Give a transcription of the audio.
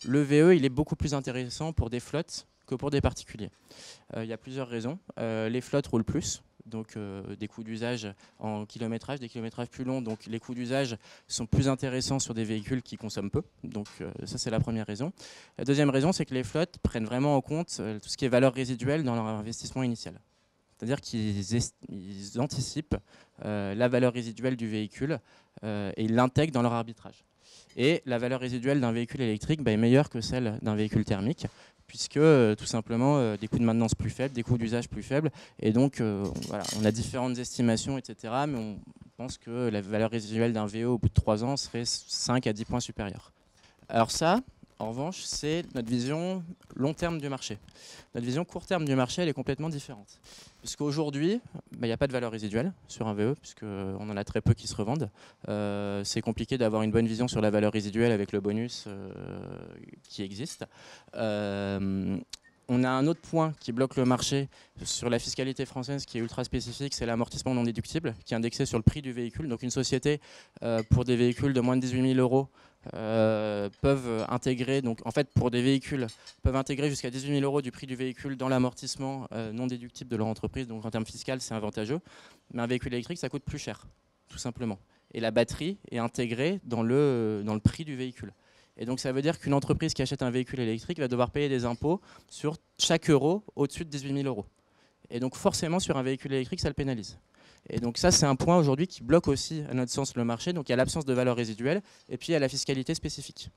Le VE, il est beaucoup plus intéressant pour des flottes que pour des particuliers. Il y a plusieurs raisons. Les flottes roulent plus, donc des coûts d'usage en kilométrage, des kilométrages plus longs, donc les coûts d'usage sont plus intéressants sur des véhicules qui consomment peu. Donc ça, c'est la première raison. La deuxième raison, c'est que les flottes prennent vraiment en compte tout ce qui est valeur résiduelle dans leur investissement initial. C'est-à-dire qu'ils anticipent la valeur résiduelle du véhicule et ils l'intègrent dans leur arbitrage. Et la valeur résiduelle d'un véhicule électrique est meilleure que celle d'un véhicule thermique, puisque tout simplement des coûts de maintenance plus faibles, des coûts d'usage plus faibles. Et donc, voilà, on a différentes estimations, etc. Mais on pense que la valeur résiduelle d'un VE au bout de 3 ans serait 5 à 10 points supérieure. Alors ça, en revanche, c'est notre vision long terme du marché. Notre vision court terme du marché, elle est complètement différente. Puisqu'aujourd'hui, il n'y a pas de valeur résiduelle sur un VE, puisqu'on en a très peu qui se revendent. C'est compliqué d'avoir une bonne vision sur la valeur résiduelle avec le bonus qui existe. On a un autre point qui bloque le marché sur la fiscalité française qui est ultra spécifique, c'est l'amortissement non déductible, qui est indexé sur le prix du véhicule. Donc une société, pour des véhicules de moins de 18 000 euros, peuvent intégrer, donc en fait pour des véhicules, peuvent intégrer jusqu'à 18 000 euros du prix du véhicule dans l'amortissement non déductible de leur entreprise. Donc en termes fiscaux, c'est avantageux. Mais un véhicule électrique, ça coûte plus cher, tout simplement. Et la batterie est intégrée dans le prix du véhicule. Et donc ça veut dire qu'une entreprise qui achète un véhicule électrique va devoir payer des impôts sur chaque euro au-dessus de 18 000 euros. Et donc forcément sur un véhicule électrique, ça le pénalise. Et donc ça, c'est un point aujourd'hui qui bloque aussi, à notre sens, le marché. Donc il y a l'absence de valeur résiduelle et puis il y a la fiscalité spécifique.